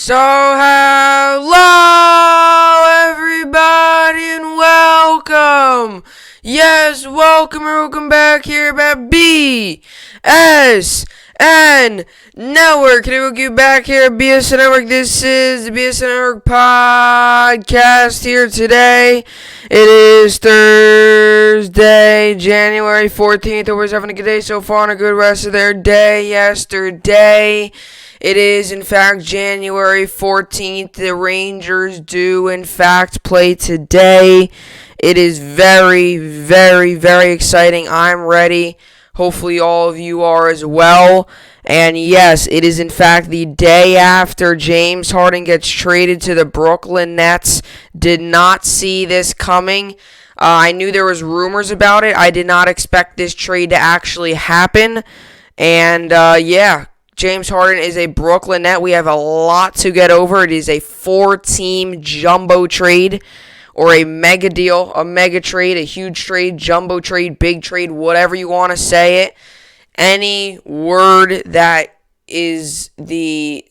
So, hello everybody and welcome. Yes, welcome back here at BSN Network. Today we'll get back here at BSN Network. This is the BSN Network podcast here today. It is Thursday, January 14th. Everybody's having a good day so far and a good rest of their day yesterday. It is, in fact, January 14th. The Rangers do, in fact, play today. It is very, very, very exciting. I'm ready. Hopefully all of you are as well. And yes, it is, in fact, the day after James Harden gets traded to the Brooklyn Nets. Did not see this coming. I knew there was rumors about it. I did not expect this trade to actually happen. And, James Harden is a Brooklyn Net. We have a lot to get over. It is a 4-team jumbo trade or a mega deal, a mega trade, a huge trade, jumbo trade, big trade, whatever you want to say it. Any word that has the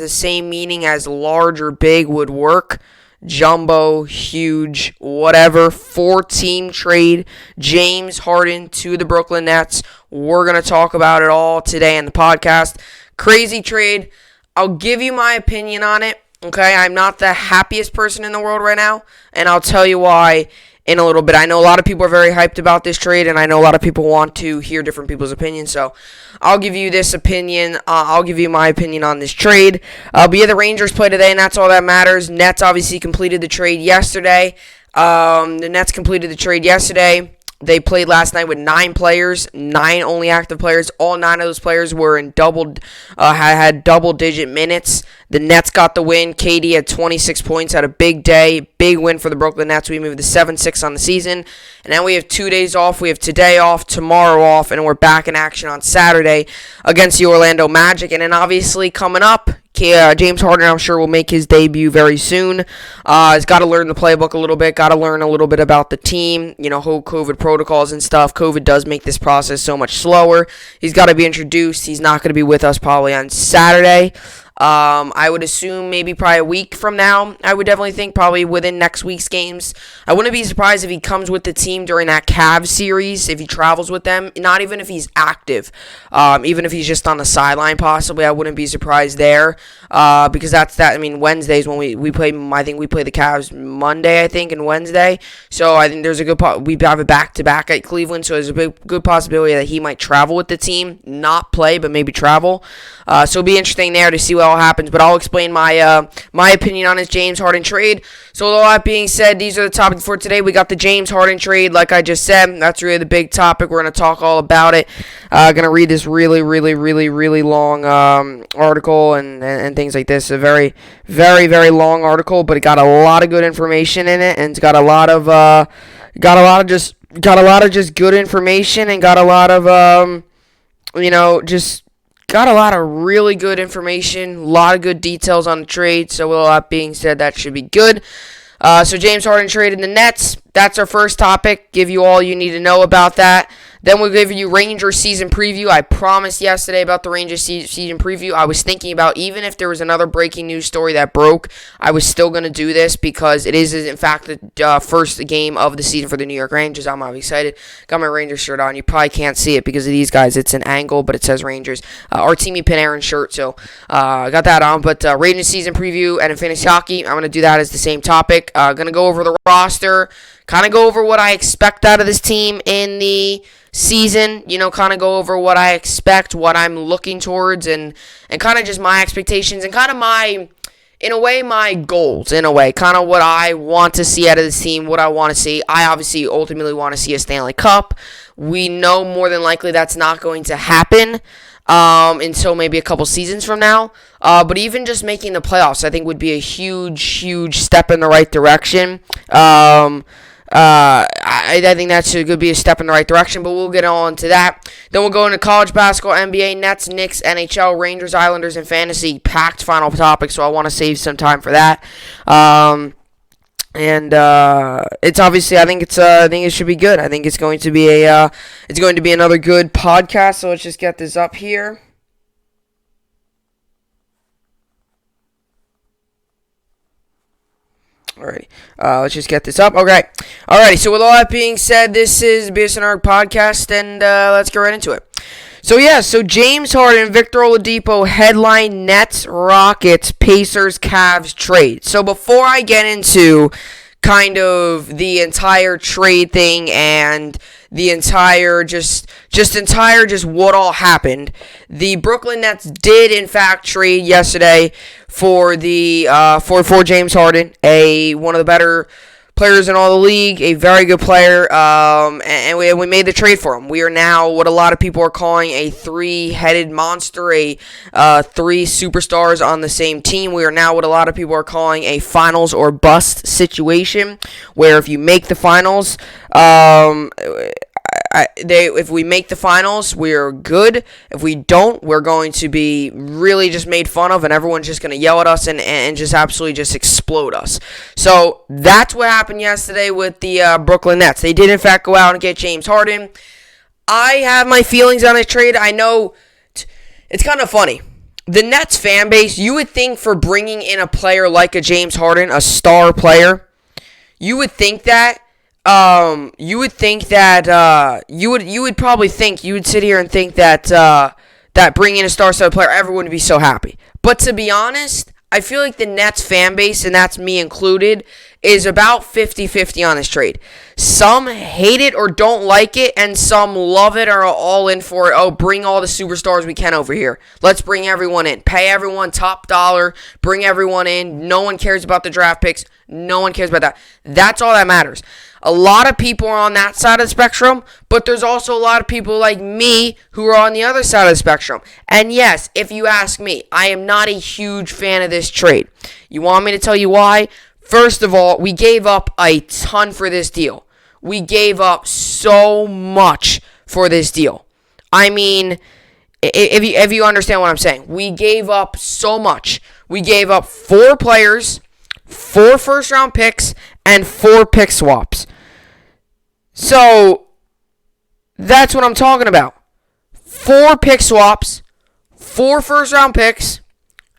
same meaning as large or big would work. Jumbo, huge, whatever, 4-team trade, James Harden to the Brooklyn Nets. We're going to talk about it all today in the podcast. Crazy trade. I'll give you my opinion on it, okay? I'm not the happiest person in the world right now, and I'll tell you why in a little bit. I know a lot of people are very hyped about this trade, and I know a lot of people want to hear different people's opinions, so I'll give you this opinion. I'll give you my opinion on this trade. But yeah, the Rangers play today, and that's all that matters. Nets obviously completed the trade yesterday. The Nets completed the trade yesterday. They played last night with 9 players, 9 only active players. All 9 of those players were in had double-digit minutes. The Nets got the win. KD had 26 points, had a big day, big win for the Brooklyn Nets. We moved to 7-6 on the season, and now we have 2 days off. We have today off, tomorrow off, and we're back in action on Saturday against the Orlando Magic. And then obviously coming up, James Harden, I'm sure, will make his debut very soon. He's got to learn the playbook a little bit, got to learn a little bit about the team, whole COVID protocols and stuff. COVID does make this process so much slower. He's got to be introduced. He's not going to be with us probably on Saturday. I would assume maybe probably a week from now. I would definitely think probably within next week's games. I wouldn't be surprised if he comes with the team during that Cavs series, if he travels with them. Not even if he's active. Even if he's just on the sideline possibly, I wouldn't be surprised there. Because that's that. I mean, Wednesdays when we play, I think we play the Cavs Monday, I think, and Wednesday. So I think there's a good we have a back-to-back at Cleveland, so there's a good possibility that he might travel with the team. Not play, but maybe travel. So it'll be interesting there to see what all happens, but I'll explain my opinion on this James Harden trade. So with all that being said, these are the topics for today. We got the James Harden trade, like I just said. That's really the big topic. We're going to talk all about it. Going to read this really, really, really, really long article and things like this. A very, very, very long article, but it got a lot of good information in it, and it's got a lot of just good information, and got a lot of got a lot of really good information, a lot of good details on the trade. So with all that being said, that should be good. So James Harden traded the Nets. That's our first topic. Give you all you need to know about that. Then we'll give you Rangers season preview. I promised yesterday about the Rangers season preview. I was thinking about, even if there was another breaking news story that broke, I was still going to do this because it is, in fact, the first game of the season for the New York Rangers. I'm excited. Got my Rangers shirt on. You probably can't see it because of these guys. It's an angle, but it says Rangers. Artemi Panarin shirt, so I got that on. But Rangers season preview and in fantasy hockey, I'm going to do that as the same topic. Going to go over the roster, kind of go over what I expect out of this team in the season, kind of go over what I expect, what I'm looking towards, and kind of just my expectations, and kind of my goals, kind of what I want to see out of this team, what I want to see. I obviously ultimately want to see a Stanley Cup. We know more than likely that's not going to happen until maybe a couple seasons from now. But even just making the playoffs, I think, would be a huge, huge step in the right direction. I think that could be a step in the right direction, but we'll get on to that. Then we'll go into college basketball, NBA, Nets, Knicks, NHL, Rangers, Islanders, and fantasy. Packed final topic, so I want to save some time for that. It's obviously, I think it should be good. I think it's going to be another good podcast. So let's just get this up here. Alrighty. Let's just get this up. Okay. Alrighty. So with all that being said, this is BSN podcast, and let's get right into it. So James Harden, Victor Oladipo headline Nets, Rockets, Pacers, Cavs trade. So before I get into kind of the entire trade thing and the entire just what all happened, the Brooklyn Nets did in fact trade yesterday for the for James Harden, one of the better players in all the league, a very good player, and we made the trade for him. We are now what a lot of people are calling a three-headed monster, three superstars on the same team. We are now what a lot of people are calling a finals or bust situation, where if you make the finals, if we make the finals, we're good. If we don't, we're going to be really just made fun of, and everyone's just going to yell at us and just absolutely just explode us. So that's what happened yesterday with the Brooklyn Nets. They did, in fact, go out and get James Harden. I have my feelings on this trade. I know it's kind of funny. The Nets fan base, you would think for bringing in a player like a James Harden, a star player, you would think that you would probably think, you would sit here and think that that bringing in a star-studded player, everyone would be so happy. But to be honest, I feel like the Nets fan base, and that's me included, is about 50-50 on this trade. Some hate it or don't like it, and some love it or are all in for it. Oh, bring all the superstars we can over here. Let's bring everyone in. Pay everyone top dollar. Bring everyone in. No one cares about the draft picks. No one cares about that. That's all that matters. A lot of people are on that side of the spectrum, but there's also a lot of people like me who are on the other side of the spectrum. And yes, if you ask me, I am not a huge fan of this trade. You want me to tell you why? First of all, we gave up a ton for this deal. We gave up so much for this deal. I mean, if you understand what I'm saying, we gave up so much. We gave up 4 players, 4 first-round picks, and 4 pick swaps. So, that's what I'm talking about. 4 pick swaps, 4 first-round picks,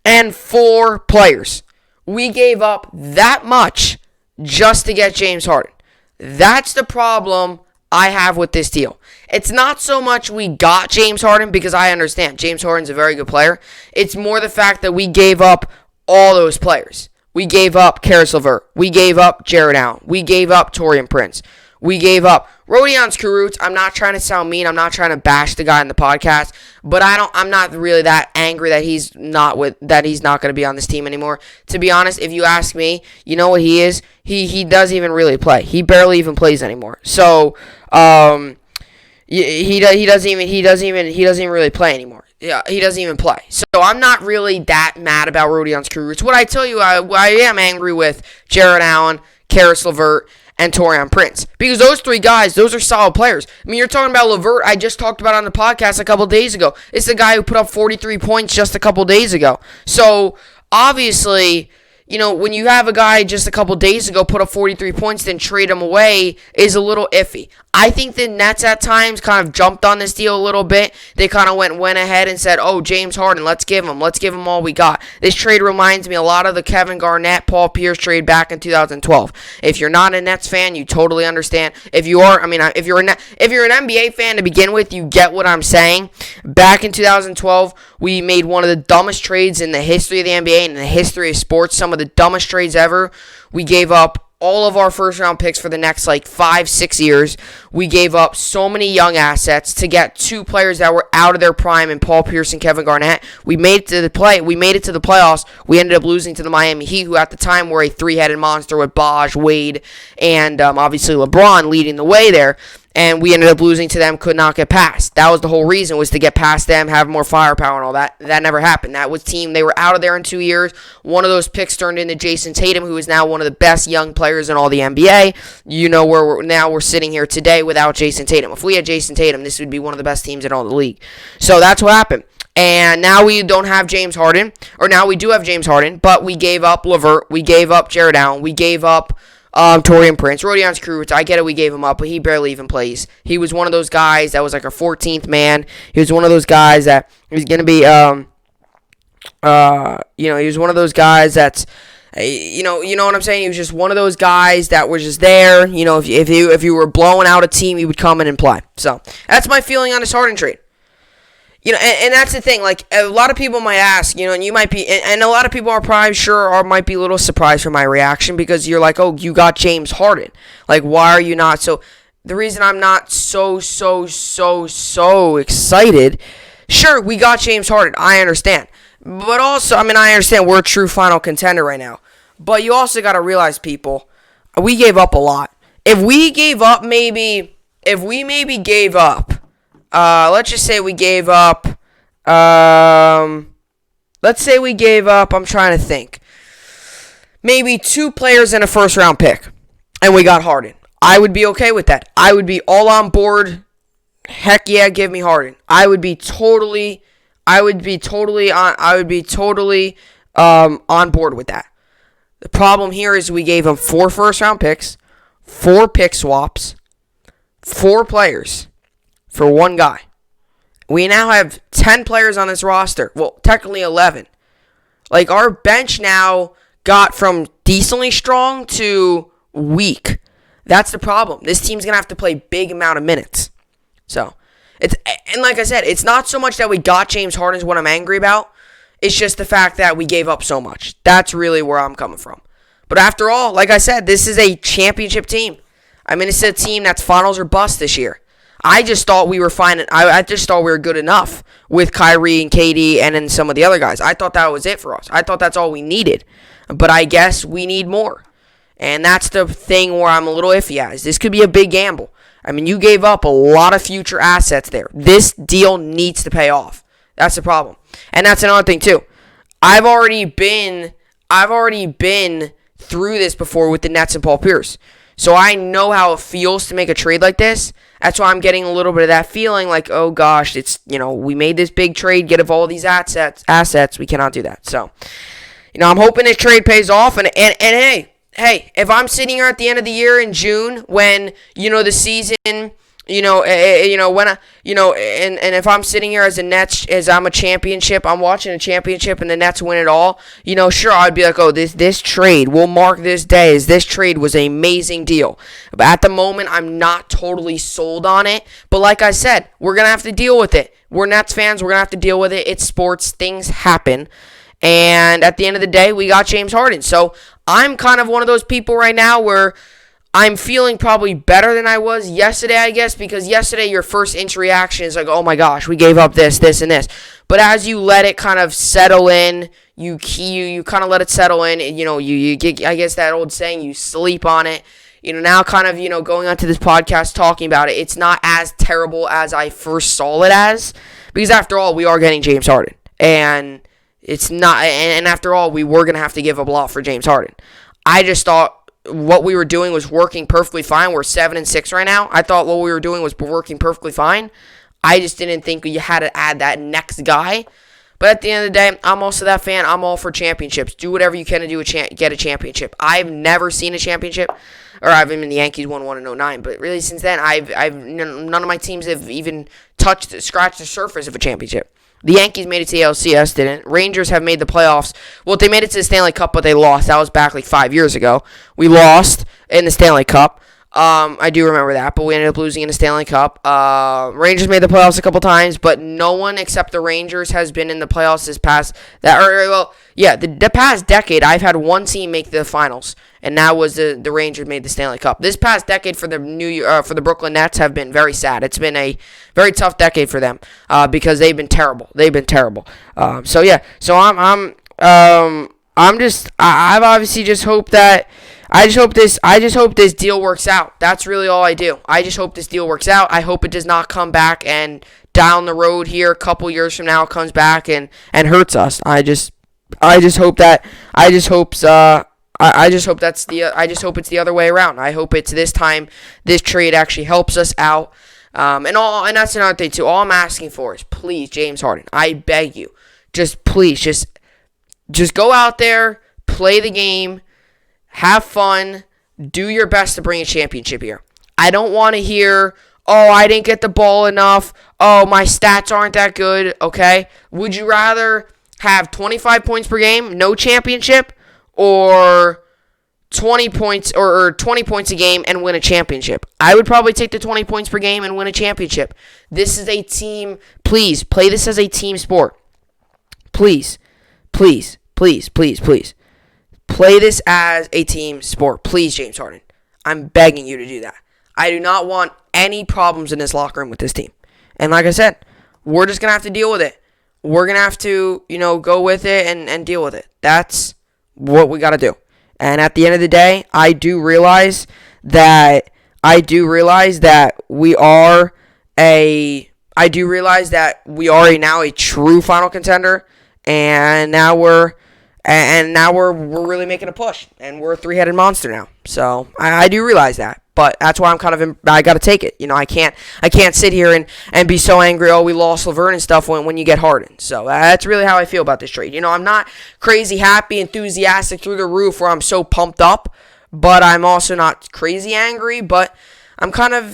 and 4 players. We gave up that much just to get James Harden. That's the problem I have with this deal. It's not so much we got James Harden, because I understand James Harden's a very good player. It's more the fact that we gave up all those players. We gave up Karis LeVert. We gave up Jared Allen. We gave up Taurean Prince. We gave up Rodion Kurucs. I'm not trying to sound mean. I'm not trying to bash the guy in the podcast, but I'm not really that angry that he's not going to be on this team anymore. To be honest, if you ask me, you know what he is? He doesn't even really play. He barely even plays anymore. So he doesn't even really play anymore. Yeah, he doesn't even play. So I'm not really that mad about Rodion Kurucs. What I tell you, I am angry with Jared Allen, Karis LeVert, and Taurean Prince. Because those 3 guys, those are solid players. I mean, you're talking about LeVert, I just talked about on the podcast a couple days ago. It's the guy who put up 43 points just a couple days ago. So, obviously, you know, when you have a guy just a couple days ago put up 43 points, then trade him away is a little iffy. I think the Nets at times kind of jumped on this deal a little bit. They kind of went ahead and said, oh, James Harden, let's give him all we got. This trade reminds me a lot of the Kevin Garnett, Paul Pierce trade back in 2012. If you're not a Nets fan, you totally understand. If you are, if you're an NBA fan to begin with, you get what I'm saying. Back in 2012, we made one of the dumbest trades in the history of the NBA and in the history of sports, some of the dumbest trades ever. We gave up all of our first-round picks for the next, 5-6 years. We gave up so many young assets to get 2 players that were out of their prime in Paul Pierce and Kevin Garnett. We made it to the playoffs. We ended up losing to the Miami Heat, who at the time were a 3-headed monster with Bosh, Wade, and obviously LeBron leading the way there. And we ended up losing to them, could not get past. That was the whole reason, was to get past them, have more firepower and all that. That never happened. That was team, they were out of there in 2 years. One of those picks turned into Jason Tatum, who is now one of the best young players in all the NBA. You know where we're sitting here today without Jason Tatum. If we had Jason Tatum, this would be one of the best teams in all the league. So that's what happened. And now we don't have James Harden, or now we do have James Harden, but we gave up LeVert, we gave up Jared Allen, we gave up Taurean Prince, Rodion Kurucs. I get it, we gave him up, but he barely even plays. He was one of those guys that was like our 14th man. He was one of those guys that he was going to be, he was one of those guys that's You know what I'm saying? He was just one of those guys that was just there. If you were blowing out a team, he would come in and play. So that's my feeling on this Harden trade. And that's the thing. Like, a lot of people might ask, and you might be, and a lot of people are probably might be a little surprised from my reaction, because you're like, oh, you got James Harden. Like, why are you not? So the reason I'm not so excited, sure, we got James Harden. I understand. But also, I understand we're a true final contender right now. But you also got to realize, people, we gave up a lot. If we maybe gave up, let's just say we gave up, I'm trying to think, maybe 2 players and a first-round pick, and we got Harden. I would be okay with that. I would be all on board. Heck yeah, give me Harden. I would be totally on board with that. The problem here is we gave him 4 first-round picks, 4 pick swaps, 4 players for 1 guy. We now have 10 players on this roster. Well, technically 11. Like, our bench now got from decently strong to weak. That's the problem. This team's going to have to play big amount of minutes. So, and like I said, it's not so much that we got James Harden is what I'm angry about. It's just the fact that we gave up so much. That's really where I'm coming from. But after all, like I said, this is a championship team. This is a team that's finals or bust this year. I just thought we were fine. I just thought we were good enough with Kyrie and KD and then some of the other guys. I thought that was it for us. I thought that's all we needed. But I guess we need more. And that's the thing where I'm a little iffy at. This could be a big gamble. You gave up a lot of future assets there. This deal needs to pay off. That's the problem. And that's another thing too. I've already been through this before with the Nets and Paul Pierce. So I know how it feels to make a trade like this. That's why I'm getting a little bit of that feeling like, oh gosh, it's, we made this big trade, get all these assets. We cannot do that. So, I'm hoping this trade pays off. And hey, if I'm sitting here at the end of the year in June when, the season, and if I'm sitting here as a Nets, as I'm watching a championship and the Nets win it all, sure, I'd be like, oh, this trade, we'll mark this day as this trade was an amazing deal. But at the moment, I'm not totally sold on it. But like I said, we're going to have to deal with it. We're Nets fans. We're going to have to deal with it. It's sports. Things happen. And at the end of the day, we got James Harden. So I'm kind of one of those people right now where I'm feeling probably better than I was yesterday, I guess, because yesterday your first inch reaction is like, oh my gosh, we gave up this, and this. But as you let it kind of settle in, you kind of let it settle in, and, you get, I guess that old saying, you sleep on it. Now kind of, going onto this podcast talking about it, it's not as terrible as I first saw it as, because after all, we are getting James Harden. And it's not, and after all, we were going to have to give up a lot for James Harden. I just thought what we were doing was working perfectly fine. We're 7-6 right now. I thought what we were doing was working perfectly fine. I just didn't think you had to add that next guy. But at the end of the day, I'm also that fan. I'm all for championships. Do whatever you can to get a championship. I've never seen a championship, or I've been in the Yankees won one in 2009. But really, since then, none of my teams have even scratched the surface of a championship. The Yankees made it to the LCS, didn't. Rangers have made the playoffs. Well, they made it to the Stanley Cup, but they lost. That was back like 5 years ago. We lost in the Stanley Cup. I do remember that, but we ended up losing in the Stanley Cup. Rangers made the playoffs a couple times, but no one except the Rangers has been in the playoffs this past the past decade. I've had one team make the finals, and that was the Rangers made the Stanley Cup. This past decade for the Brooklyn Nets have been very sad. It's been a very tough decade for them because they've been terrible. I've obviously just hoped that. I just hope this deal works out. That's really all I do. I just hope this deal works out. I hope it does not come back and down the road here, a couple years from now, it comes back and hurts us. I just hope it's the other way around. I hope it's this time this trade actually helps us out. And that's another thing too. All I'm asking for is please, James Harden, I beg you, just go out there, play the game. Have fun. Do your best to bring a championship here. I don't want to hear, oh, I didn't get the ball enough. Oh, my stats aren't that good. Okay? Would you rather have 25 points per game, no championship, or 20 points or 20 points a game and win a championship? I would probably take the 20 points per game and win a championship. This is a team. Please play this as a team sport. Please, please, please, please, please. Play this as a team sport. Please, James Harden. I'm begging you to do that. I do not want any problems in this locker room with this team. And like I said, we're just going to have to deal with it. We're going to have to, go with it and deal with it. That's what we got to do. And at the end of the day, I do realize that we are now a true final contender, and now we're really making a push, and we're a three-headed monster now. So I do realize that, but that's why I got to take it. I can't sit here and be so angry. Oh, we lost Laverne and stuff when you get Harden. So that's really how I feel about this trade. I'm not crazy happy, enthusiastic through the roof where I'm so pumped up, but I'm also not crazy angry. But I'm kind of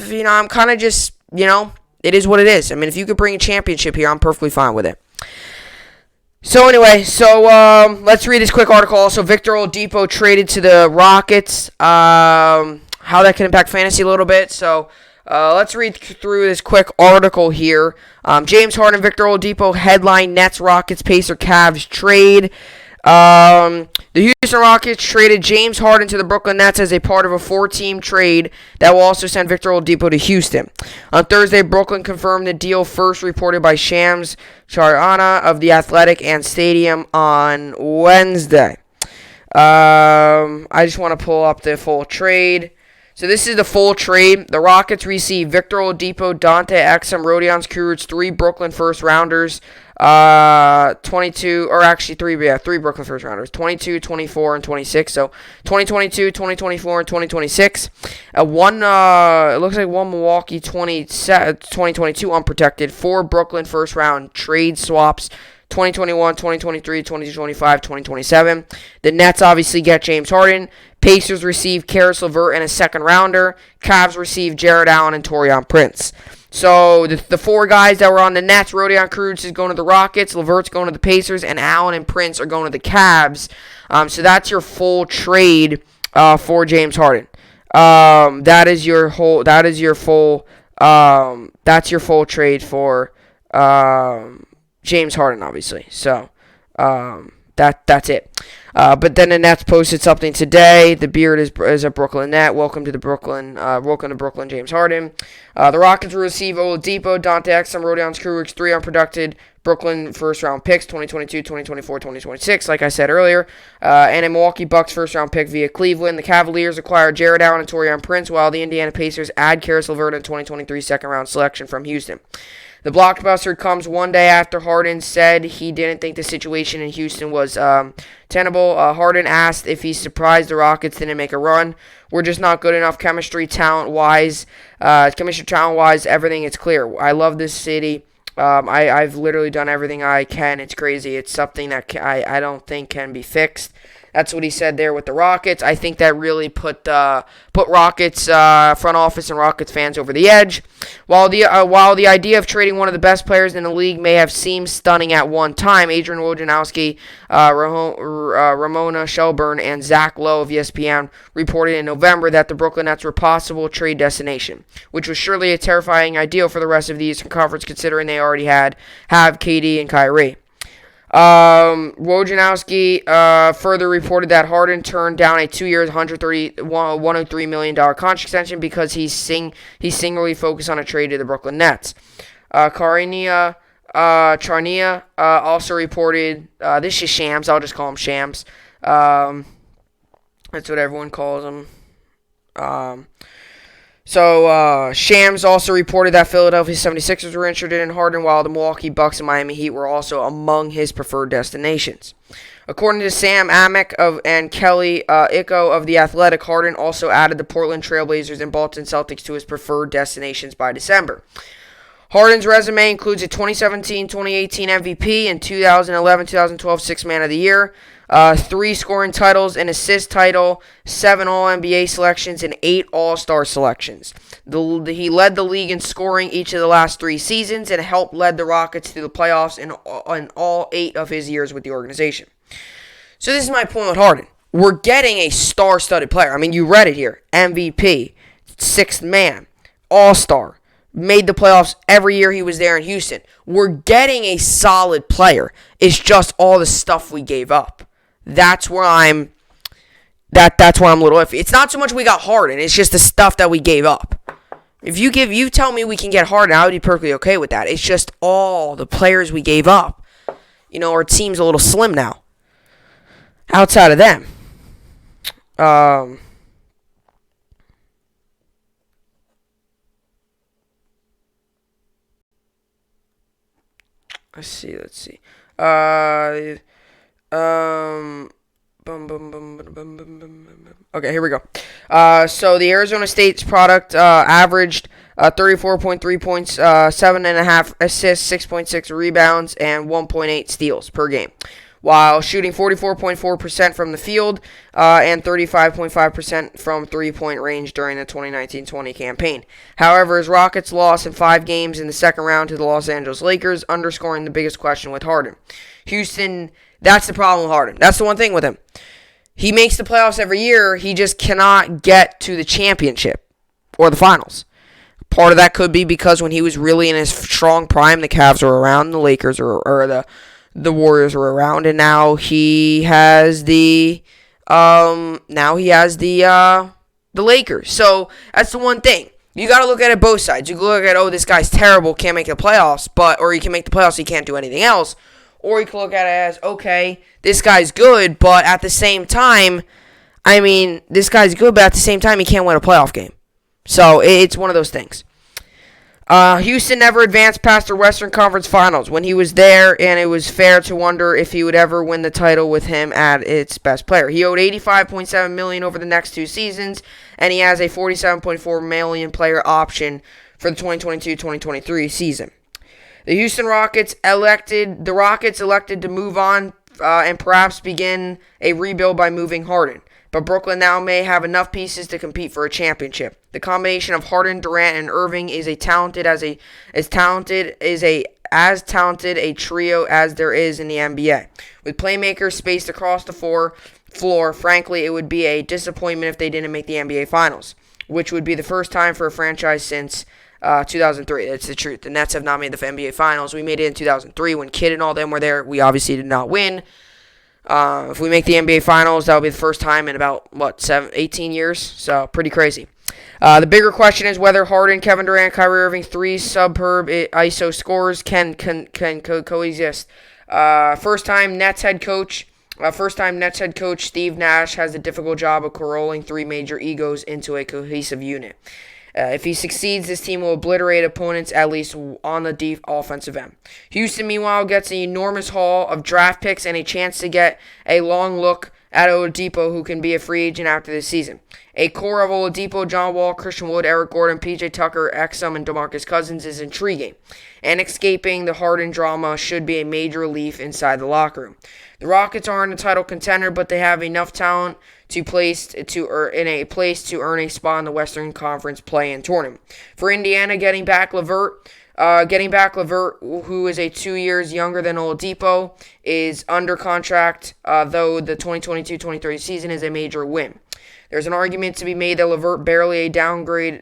just, it is what it is. I mean, if you could bring a championship here, I'm perfectly fine with it. So anyway, let's read this quick article. Also, Victor Oladipo traded to the Rockets. How that can impact fantasy a little bit. So let's read through this quick article here. James Harden, Victor Oladipo headline Nets, Rockets, Pacer, Cavs trade. The Houston Rockets traded James Harden to the Brooklyn Nets as a part of a 4-team trade that will also send Victor Oladipo to Houston. On Thursday, Brooklyn confirmed the deal, first reported by Shams Charania of The Athletic and Stadium on Wednesday. I just want to pull up the full trade. So this is the full trade. The Rockets received Victor Oladipo, Dante Exum, Rodion Kuruc, 3 Brooklyn first rounders, 3 Brooklyn first rounders, 22, 24, and 26. So 2022, 2024, and 2026. It looks like one Milwaukee 2022 unprotected, 4 Brooklyn first round trade swaps, 2021, 2023, 2025, 2027. The Nets obviously get James Harden. Pacers receive Karis LeVert and a second rounder. Cavs receive Jared Allen and Taurean Prince. So the 4 guys that were on the Nets, Rodion Kuruc is going to the Rockets, LeVert's going to the Pacers, and Allen and Prince are going to the Cavs. So that's your full trade for James Harden. That's your full trade for James Harden, obviously. So that's it. But then the Nets posted something today. The beard is a Brooklyn Net. Welcome to Brooklyn, James Harden. The Rockets will receive Oladipo, Dante Exum, Rodion Kuruc, 3 unprotected Brooklyn first-round picks, 2022, 2024, 2026, like I said earlier, and a Milwaukee Bucks first-round pick via Cleveland. The Cavaliers acquire Jared Allen and Taurean Prince, while the Indiana Pacers add Karis LeVert and 2023 second-round selection from Houston. The blockbuster comes one day after Harden said he didn't think the situation in Houston was tenable. Harden asked if he's surprised the Rockets didn't make a run. We're just not good enough chemistry, talent-wise. Everything is clear. I love this city. I've literally done everything I can. It's crazy. It's something that I don't think can be fixed. That's what he said there with the Rockets. I think that really put Rockets front office and Rockets fans over the edge. While the idea of trading one of the best players in the league may have seemed stunning at one time, Adrian Wojnarowski, Ramona Shelburne, and Zach Lowe of ESPN reported in November that the Brooklyn Nets were a possible trade destination, which was surely a terrifying idea for the rest of the Eastern Conference, considering they already have KD and Kyrie. Wojnarowski further reported that Harden turned down a 2-year, $103 million contract extension because he's singularly focused on a trade to the Brooklyn Nets. Charania also reported, this is Shams, I'll just call him Shams. That's what everyone calls him. Shams also reported that Philadelphia 76ers were interested in Harden, while the Milwaukee Bucks and Miami Heat were also among his preferred destinations. According to Sam Amick and Kelly Iko of The Athletic, Harden also added the Portland Trailblazers and Boston Celtics to his preferred destinations by December. Harden's resume includes a 2017-2018 MVP and 2011-2012 Sixth Man of the Year, 3 scoring titles, an assist title, 7 All-NBA selections, and 8 All-Star selections. He led the league in scoring each of the last 3 seasons and helped lead the Rockets to the playoffs in all 8 of his years with the organization. So this is my point with Harden. we're getting a star-studded player. I mean, you read it here. MVP, sixth man, all-star, made the playoffs every year he was there in Houston. We're getting a solid player. It's just all the stuff we gave up. That's where I'm that's where I'm a little iffy. It's not so much we got Harden, it's just the stuff that we gave up. If you tell me we can get Harden, I would be perfectly okay with that. It's just all the players we gave up. Our team's a little slim now. Outside of them. Let's see. Okay, here we go. So the Arizona State's product averaged 34.3 points, 7.5 assists, 6.6 rebounds, and 1.8 steals per game, while shooting 44.4% from the field and 35.5% from three-point range during the 2019-20 campaign. However, his Rockets lost in 5 games in the second round to the Los Angeles Lakers, underscoring the biggest question with Harden. Houston, that's the problem with Harden. That's the one thing with him. He makes the playoffs every year. He just cannot get to the championship or the finals. Part of that could be because when he was really in his strong prime, the Cavs were around, the Lakers or the Warriors were around, and now he has the Lakers. So that's the one thing. You got to look at it both sides. You can look at, this guy's terrible, can't make the playoffs, or he can make the playoffs, he can't do anything else. Or you can look at it as, okay, this guy's good, but at the same time, this guy's good, but at the same time, he can't win a playoff game. So it's one of those things. Houston never advanced past the Western Conference Finals when he was there, and it was fair to wonder if he would ever win the title with him at its best player. He owed $85.7 million over the next 2 seasons, and he has a $47.4 million player option for the 2022-2023 season. The Rockets elected to move on and perhaps begin a rebuild by moving Harden. But Brooklyn now may have enough pieces to compete for a championship. The combination of Harden, Durant, and Irving is as talented a trio as there is in the NBA. With playmakers spaced across the floor, frankly, it would be a disappointment if they didn't make the NBA Finals, which would be the first time for a franchise since 2003. That's the truth. The Nets have not made the NBA Finals. We made it in 2003 when Kidd and all them were there. We obviously did not win. If we make the NBA Finals, that will be the first time in about, 18 years? So, pretty crazy. The bigger question is whether Harden, Kevin Durant, Kyrie Irving, 3 superb ISO scorers can coexist. First-time Nets head coach Steve Nash has a difficult job of corralling 3 major egos into a cohesive unit. If he succeeds, this team will obliterate opponents, at least on the offensive end. Houston, meanwhile, gets an enormous haul of draft picks and a chance to get a long look at Oladipo, who can be a free agent after this season. A core of Oladipo, John Wall, Christian Wood, Eric Gordon, PJ Tucker, Exum, and DeMarcus Cousins is intriguing, and escaping the Harden drama should be a major relief inside the locker room. The Rockets aren't a title contender, but they have enough talent to earn a spot in the Western Conference play-in tournament. For Indiana, getting back LeVert, who is 2 years younger than Oladipo, is under contract, though the 2022-23 season is a major win. There's an argument to be made that LeVert barely a downgrade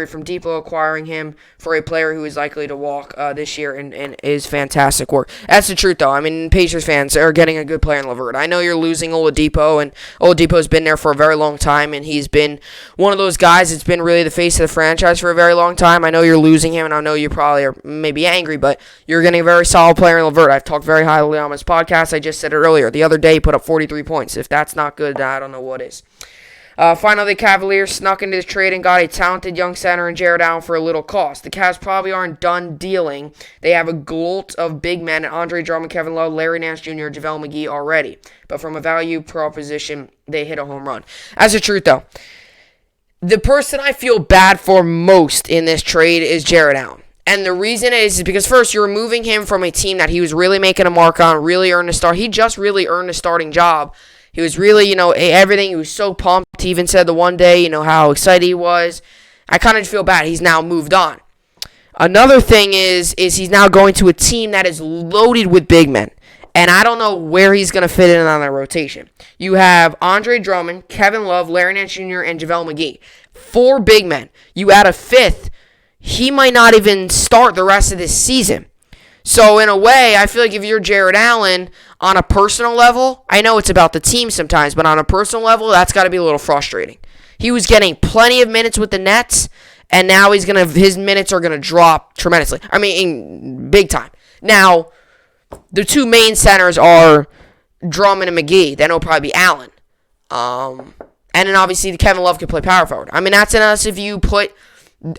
from Depot, acquiring him for a player who is likely to walk this year and is fantastic work. That's the truth, though. Pacers fans are getting a good player in LeVert. I know you're losing Oladipo, and Oladipo's been there for a very long time, and he's been one of those guys that's been really the face of the franchise for a very long time. I know you're losing him, and I know you probably are maybe angry, but you're getting a very solid player in LeVert. I've talked very highly on this podcast. I just said it earlier. The other day, he put up 43 points. If that's not good, I don't know what is. Finally, the Cavaliers snuck into this trade and got a talented young center in Jared Allen for a little cost. The Cavs probably aren't done dealing. They have a glut of big men, Andre Drummond, Kevin Love, Larry Nance Jr., JaVale McGee already. But from a value proposition, they hit a home run. That's the truth, though. The person I feel bad for most in this trade is Jared Allen. And the reason is because, first, you're removing him from a team that he was really making a mark on, really earned a start. He just really earned a starting job. He was really, everything. He was so pumped. He even said the one day, how excited he was. I kind of feel bad. He's now moved on. Another thing is he's now going to a team that is loaded with big men. And I don't know where he's going to fit in on that rotation. You have Andre Drummond, Kevin Love, Larry Nance Jr., and JaVale McGee. 4 big men. You add a fifth, he might not even start the rest of this season. So in a way, I feel like if you're Jared Allen, on a personal level, I know it's about the team sometimes, but on a personal level, that's got to be a little frustrating. He was getting plenty of minutes with the Nets, and now his minutes are going to drop tremendously. I mean, big time. Now, the 2 main centers are Drummond and McGee. Then it'll probably be Allen. And then obviously Kevin Love can play power forward. I mean, that's unless if you put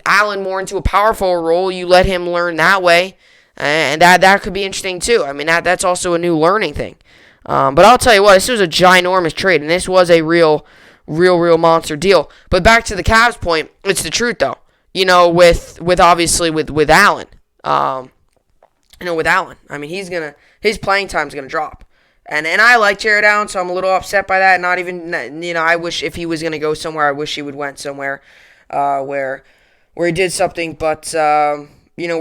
Allen more into a power forward role, you let him learn that way. And that could be interesting too. I mean, that's also a new learning thing. But I'll tell you what, this was a ginormous trade, and this was a real monster deal. But back to the Cavs point, it's the truth though. With obviously with Allen. With Allen, I mean, his playing time's gonna drop, and I like Jared Allen, so I'm a little upset by that. Not even, I wish if he was gonna go somewhere, I wish he would went somewhere, where he did something, but where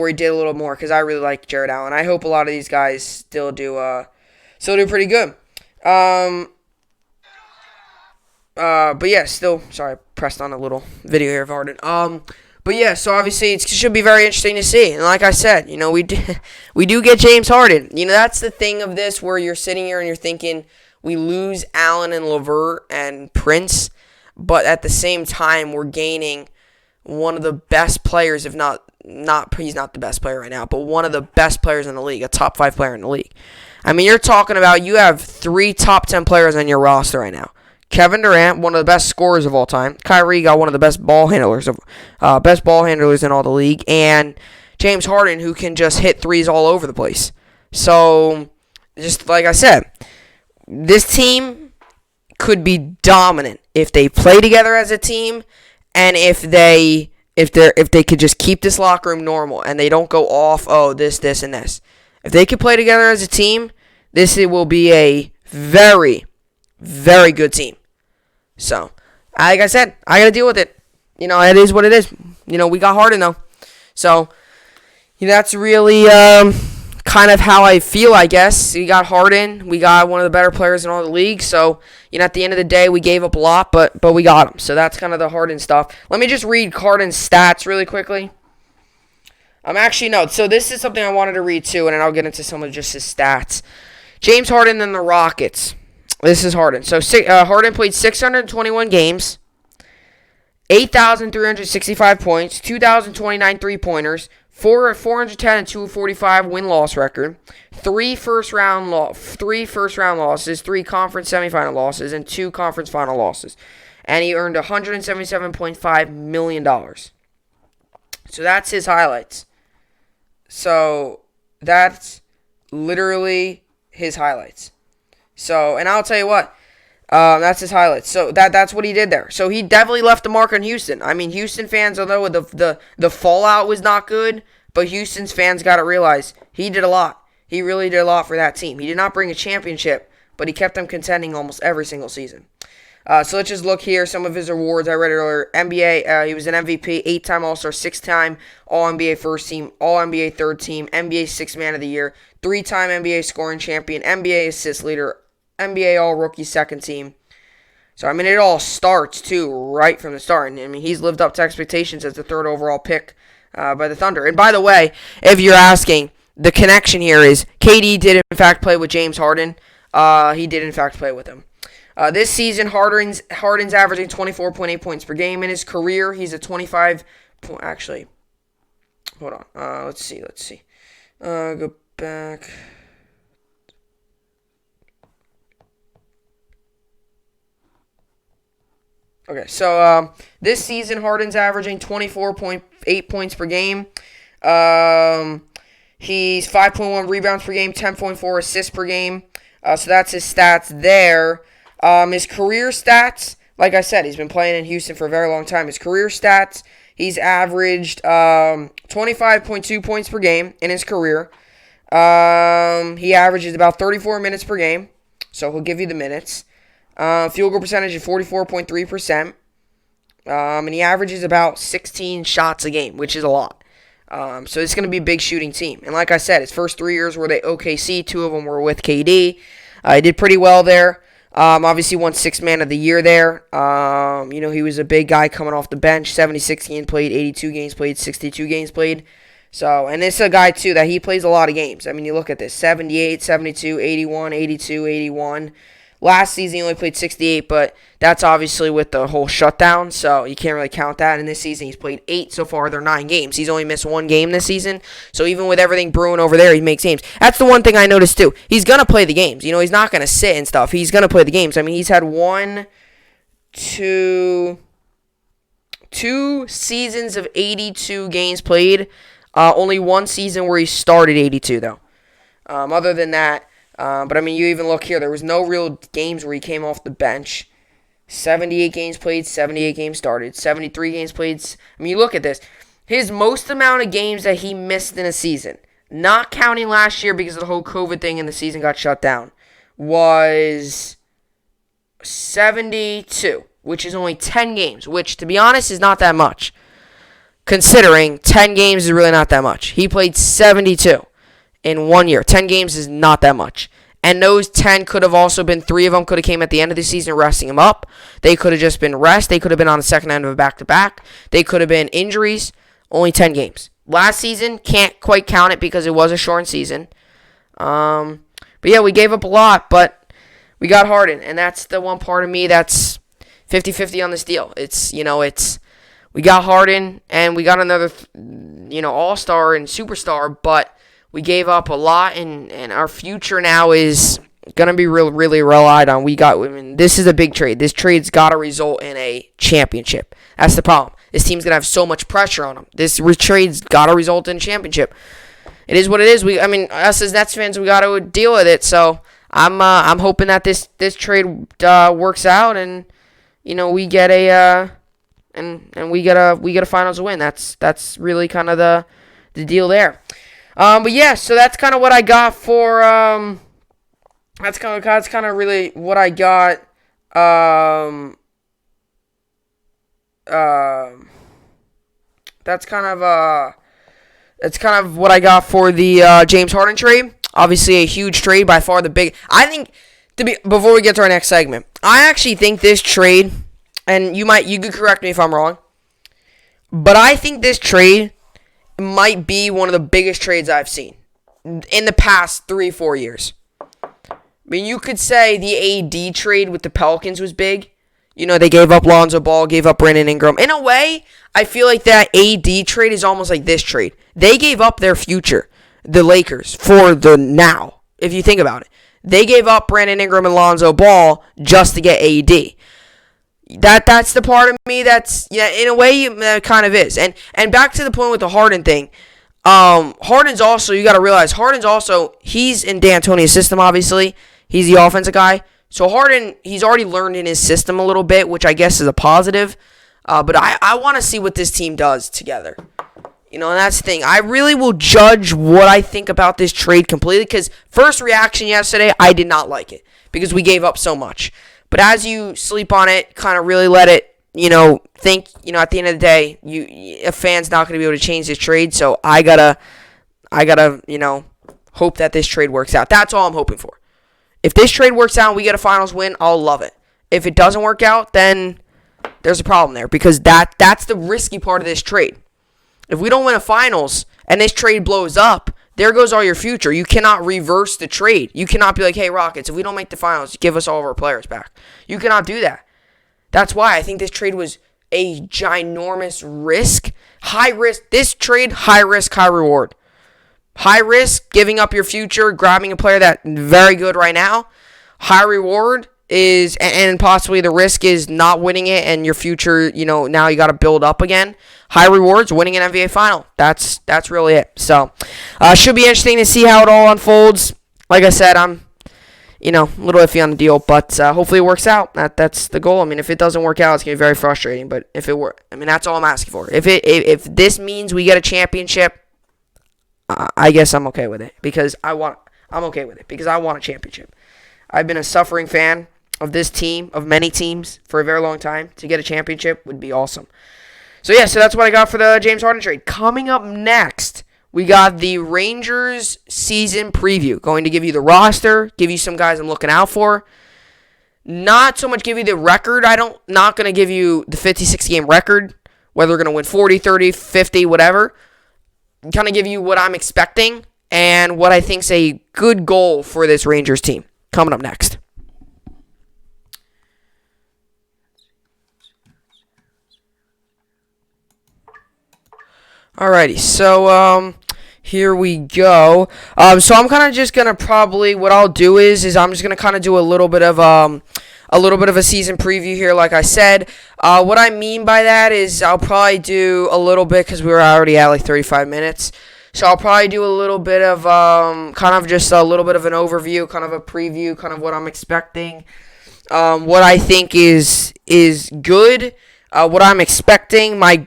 he did a little more, because I really like Jared Allen. I hope a lot of these guys still do pretty good. But yeah, sorry, I pressed on a little video here of Harden. But yeah, so obviously it should be very interesting to see. And like I said, we do get James Harden. That's the thing of this, where you're sitting here and you're thinking we lose Allen and LeVert and Prince, but at the same time we're gaining one of the best players, if not he's not the best player right now, but one of the best players in the league, a top 5 player in the league. I mean, you're talking about you have 3 top 10 players on your roster right now. Kevin Durant, one of the best scorers of all time. Kyrie got one of the best ball handlers in all the league, and James Harden, who can just hit threes all over the place. So, just like I said, this team could be dominant if they play together as a team, and if they could just keep this locker room normal and they don't go off, this, and this. If they could play together as a team, it will be a very, very good team. So, like I said, I got to deal with it. It is what it is. We got Harden, though. So, that's really kind of how I feel, I guess. We got Harden. We got one of the better players in all the league. So, at the end of the day, we gave up a lot, but we got him. So, that's kind of the Harden stuff. Let me just read Harden's stats really quickly. So this is something I wanted to read, too, and then I'll get into some of just his stats. James Harden and the Rockets. This is Harden. So, Harden played 621 games, 8,365 points, 2,029 three-pointers, 410 and 245 win-loss record, 3 first-round losses, 3 conference semifinal losses, and 2 conference final losses. And he earned $177.5 million. So, that's his highlights. So, that's literally his highlights. So, and I'll tell you what, that's his highlights. So that's what he did there. So he definitely left a mark on Houston. I mean, Houston fans, although the fallout was not good, but Houston's fans got to realize he did a lot. He really did a lot for that team. He did not bring a championship, but he kept them contending almost every single season. So let's just look here. Some of his awards I read earlier. NBA, he was an MVP, 8-time All-Star, 6-time All-NBA first team, All-NBA third team, NBA sixth man of the year, 3-time NBA scoring champion, NBA assist leader, NBA All-Rookie second team. So, I mean, it all starts, too, right from the start. And, I mean, he's lived up to expectations as the 3rd overall pick by the Thunder. And, by the way, if you're asking, the connection here is KD did, in fact, play with James Harden. He did, in fact, play with him. This season, Harden's averaging 24.8 points per game. In his career, he's a 25 point. Actually, hold on. Let's see. Go back. Okay, so this season, Harden's averaging 24.8 points per game. He's 5.1 rebounds per game, 10.4 assists per game. So that's his stats there. His career stats, like I said, he's been playing in Houston for a very long time. His career stats, he's averaged 25.2 points per game in his career. He averages about 34 minutes per game, so he'll give you the minutes. Field goal percentage is 44.3%. And he averages about 16 shots a game, which is a lot. So it's going to be a big shooting team. And like I said, his first 3 years were at OKC. 2 of them were with KD. He did pretty well there. Obviously won Sixth Man of the Year there. He was a big guy coming off the bench. 76 games played, 82 games played, 62 games played. So, and this is a guy, too, that he plays a lot of games. I mean, you look at this. 78, 72, 81, 82, 81. Last season, he only played 68, but that's obviously with the whole shutdown, so you can't really count that. And this season, he's played 8 so far. They're 9 games. He's only missed 1 game this season, so even with everything brewing over there, he makes games. That's the one thing I noticed, too. He's going to play the games. He's not going to sit and stuff. He's going to play the games. I mean, he's had 2 seasons of 82 games played. Only 1 season where he started 82, though. Other than that, but I mean, you even look here. There was no real games where he came off the bench. 78 games played, 78 games started, 73 games played. I mean, you look at this. His most amount of games that he missed in a season, not counting last year because of the whole COVID thing and the season got shut down, was 72, which is only 10 games, which, to be honest, is not that much. Considering 10 games is really not that much. He played 72 in 1 year. 10 games is not that much. And those 10 could have also been, 3 of them could have came at the end of the season resting him up. They could have just been rest. They could have been on the second end of a back-to-back. They could have been injuries. Only 10 games. Last season, can't quite count it because it was a short season. But yeah, we gave up a lot, but we got Harden. And that's the one part of me that's 50-50 on this deal. We got Harden, and we got another, all-star and superstar, but we gave up a lot, and our future now is going to be really relied on. This is a big trade. This trade's got to result in a championship. That's the problem. This team's going to have so much pressure on them. This trade's got to result in a championship. It is what it is. Us as Nets fans, we got to deal with it. So I'm hoping that this trade works out, and we get a. And we get a finals win. That's really kind of the deal there. But yeah, so that's kind of what I got for that's kind of really what I got. That's kind of what I got for the James Harden trade. Obviously, a huge trade, by far the big. I think before we get to our next segment, I actually think this trade. And you could correct me if I'm wrong, but I think this trade might be one of the biggest trades I've seen in the past 3-4 years. I mean, you could say the AD trade with the Pelicans was big. They gave up Lonzo Ball, gave up Brandon Ingram. In a way, I feel like that AD trade is almost like this trade. They gave up their future, the Lakers, for the now, if you think about it. They gave up Brandon Ingram and Lonzo Ball just to get AD. That's the part of me that's, in a way, that kind of is. And back to the point with the Harden thing. Harden's also, you got to realize, he's in D'Antoni's system, obviously. He's the offensive guy. So Harden, he's already learned in his system a little bit, which I guess is a positive. But I want to see what this team does together. And that's the thing. I really will judge what I think about this trade completely, because first reaction yesterday, I did not like it, because we gave up so much. But as you sleep on it, kind of really let it, think, at the end of the day, a fan's not going to be able to change this trade. So I gotta, hope that this trade works out. That's all I'm hoping for. If this trade works out and we get a finals win, I'll love it. If it doesn't work out, then there's a problem there, because that's the risky part of this trade. If we don't win a finals and this trade blows up, there goes all your future. You cannot reverse the trade. You cannot be like, hey, Rockets, if we don't make the finals, give us all of our players back. You cannot do that. That's why I think this trade was a ginormous risk. High risk. This trade, high risk, high reward. High risk, giving up your future, grabbing a player that's very good right now. High reward is, and possibly the risk is not winning it, and your future, now you got to build up again. High rewards, winning an NBA final. That's really it. So, should be interesting to see how it all unfolds. Like I said, I'm, a little iffy on the deal, but hopefully it works out. That's the goal. I mean, if it doesn't work out, it's gonna be very frustrating. But if it were, that's all I'm asking for. If this means we get a championship, I guess I'm okay with it, because I'm okay with it because I want a championship. I've been a suffering fan of this team, of many teams, for a very long time. To get a championship would be awesome. So that's what I got for the James Harden trade. Coming up next, we got the Rangers season preview. Going to give you the roster, give you some guys I'm looking out for. Not so much give you the record. Not going to give you the 56-game record, whether we're going to win 40, 30, 50, whatever. Kind of give you what I'm expecting and what I think's a good goal for this Rangers team. Coming up next. Alrighty, so here we go. So I'm kind of just gonna what I'll do is I'm just gonna kind of do a little bit of a season preview here, like I said. What I mean by that is I'll probably do a little bit because we were already at like 35 minutes. So I'll probably do a little bit of kind of just a little bit of an overview, kind of a preview, kind of what I'm expecting, what I think is good. What I'm expecting, my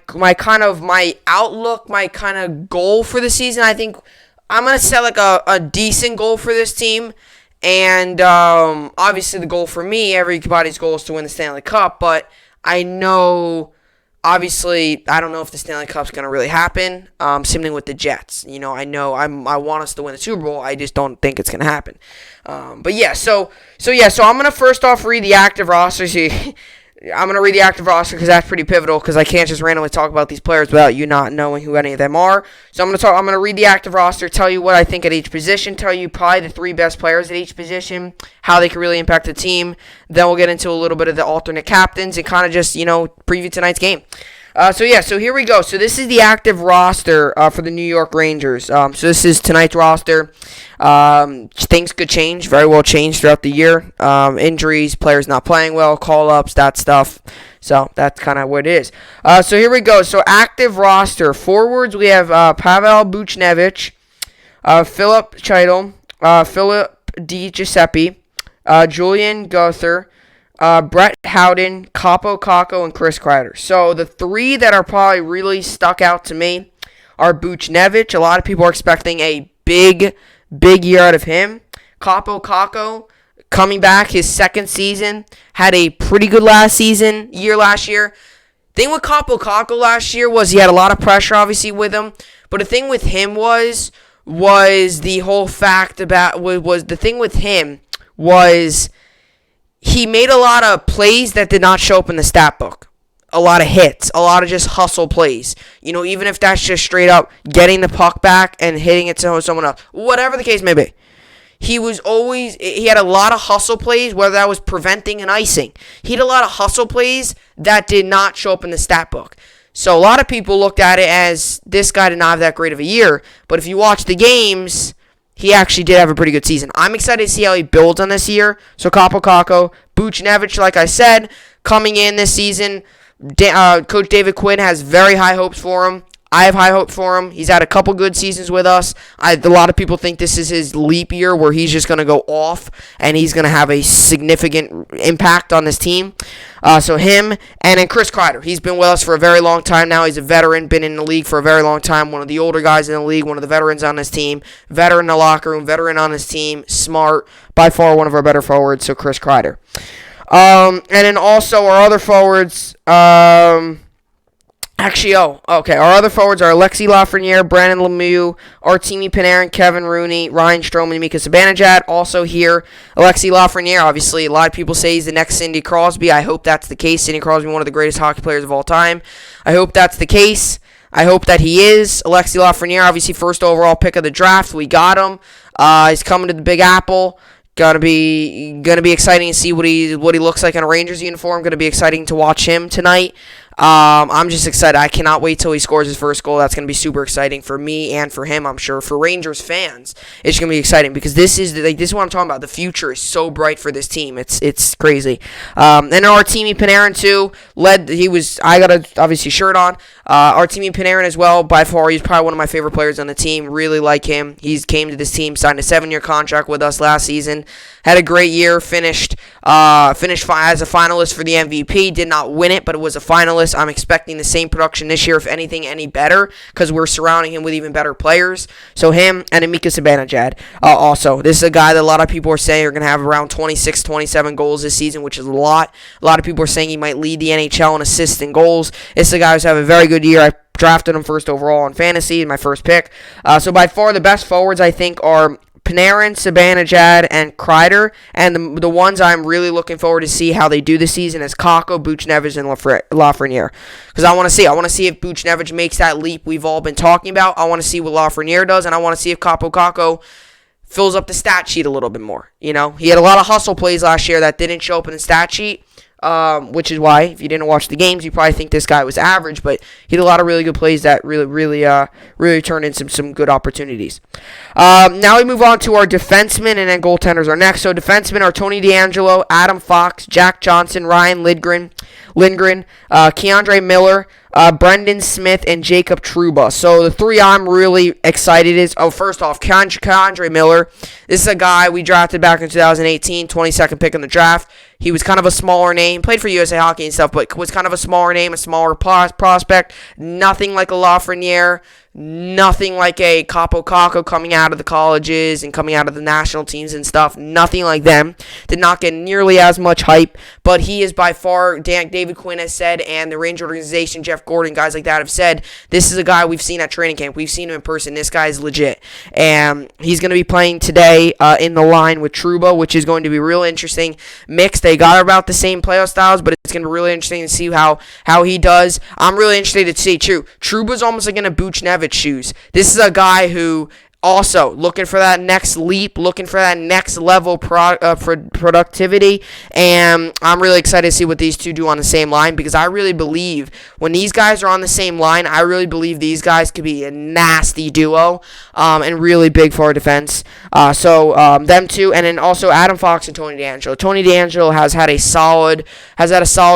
outlook, my kind of goal for the season. I think I'm going to set like a decent goal for this team. And obviously the goal for me, everybody's goal is to win the Stanley Cup. But I know, obviously, I don't know if the Stanley Cup's going to really happen. Same thing with the Jets. I know I want us to win the Super Bowl. I just don't think it's going to happen. So I'm going to first off read the active rosters here. I'm going to read the active roster because that's pretty pivotal because I can't just randomly talk about these players without you not knowing who any of them are. So I'm going to read the active roster, tell you what I think at each position, tell you probably the 3 best players at each position, how they can really impact the team. Then we'll get into a little bit of the alternate captains and kind of just, preview tonight's game. So here we go. So this is the active roster for the New York Rangers. So this is tonight's roster. Things could change, very well change throughout the year. Injuries, players not playing well, call-ups, that stuff. So that's kind of what it is. So here we go. So active roster. Forwards, we have Pavel Buchnevich, Philip Chytil, Philip DiGiuseppe, Julian Gother, Brett Howden, Kaapo Kakko, and Chris Kreider. So the 3 that are probably really stuck out to me are Buchnevich. A lot of people are expecting a big year out of him. Kaapo Kakko coming back his second season, had a pretty good last year. Thing with Kaapo Kakko last year was he had a lot of pressure obviously with him, but the thing with him was the whole fact about was the thing with him was he made a lot of plays that did not show up in the stat book. A lot of hits, a lot of just hustle plays. Even if that's just straight up getting the puck back and hitting it to someone else. Whatever the case may be. He had a lot of hustle plays, whether that was preventing and icing. He had a lot of hustle plays that did not show up in the stat book. So a lot of people looked at it as this guy did not have that great of a year. But if you watch the games, he actually did have a pretty good season. I'm excited to see how he builds on this year. So Kaapo Kakko, Buchnevich, like I said, coming in this season. Coach David Quinn has very high hopes for him. I have high hopes for him. He's had a couple good seasons with us. A lot of people think this is his leap year where he's just going to go off and he's going to have a significant impact on this team. So him, and then Chris Kreider. He's been with us for a very long time now. He's a veteran, been in the league for a very long time. One of the older guys in the league, one of the veterans on this team. Veteran in the locker room, veteran on his team, smart, by far one of our better forwards, so Chris Kreider. And then also our other forwards, our other forwards are Alexis Lafreniere, Brandon Lemieux, Artemi Panarin, Kevin Rooney, Ryan Strome, and Mika Zibanejad. Also here, Alexis Lafreniere, obviously a lot of people say he's the next Sidney Crosby. I hope that's the case. Sidney Crosby, one of the greatest hockey players of all time. I hope that's the case. I hope that he is. Alexis Lafreniere, obviously first overall pick of the draft. We got him. He's coming to the Big Apple. Gonna be exciting to see what he looks like in a Rangers uniform. Gonna be exciting to watch him tonight. I'm just excited. I cannot wait till he scores his first goal. That's going to be super exciting for me and for him, I'm sure. For Rangers fans, it's going to be exciting because this is what I'm talking about. The future is so bright for this team. It's crazy. And Artemi Panarin too I got a obviously shirt on. Artemi Panarin as well, by far, he's probably one of my favorite players on the team. Really like him. He's came to this team, signed a 7-year contract with us last season. Had a great year, finished as a finalist for the MVP. Did not win it, but it was a finalist. I'm expecting the same production this year, if anything, any better, because we're surrounding him with even better players. So him and Mika Zibanejad. Also, this is a guy that a lot of people are saying are going to have around 26, 27 goals this season, which is a lot. A lot of people are saying he might lead the NHL in assists and goals. It's a guy who's having a very good year. I drafted him first overall in fantasy, my first pick. So by far the best forwards, I think, are Panarin, Zibanejad, and Kreider. And the ones I'm really looking forward to see how they do this season is Kakko, Buchnevich, and Lafreniere. Because I want to see if Buchnevich makes that leap we've all been talking about. I want to see what Lafreniere does, and I want to see if Kakko fills up the stat sheet a little bit more. You know, he had a lot of hustle plays last year that didn't show up in the stat sheet. Which is why, if you didn't watch the games, you probably think this guy was average, but he had a lot of really good plays that really turned into some good opportunities. Now we move on to our defensemen, and then goaltenders are next. So defensemen are Tony DeAngelo, Adam Fox, Jack Johnson, Ryan Lindgren, Keandre Miller, Brendan Smith, and Jacob Trouba. So the three I'm really excited is, first off, Keandre Miller. This is a guy we drafted back in 2018, 22nd pick in the draft. He was kind of a smaller name, played for USA Hockey and stuff, but was kind of a smaller name, a smaller prospect. Nothing like a Lafreniere, nothing like a Kakko coming out of the colleges and coming out of the national teams and stuff. Nothing like them. Did not get nearly as much hype, but he is by far, David Quinn has said, and the Ranger organization, Jeff Gordon, guys like that have said, this is a guy we've seen at training camp. We've seen him in person. This guy is legit. And he's going to be playing today in the line with Trouba, which is going to be real interesting. Mixed. They got about the same playoff styles, but it's going to be really interesting to see how he does. I'm really interested to see, Trouba's almost like in a Buchnevich shoes. This is a guy who also looking for that next leap, looking for that next level productivity, and I'm really excited to see what these two do on the same line, because I really believe when these guys are on the same line, I really believe these guys could be a nasty duo, and really big for our defense. So them two, and then also Adam Fox and Tony DeAngelo. Tony DeAngelo has had a solid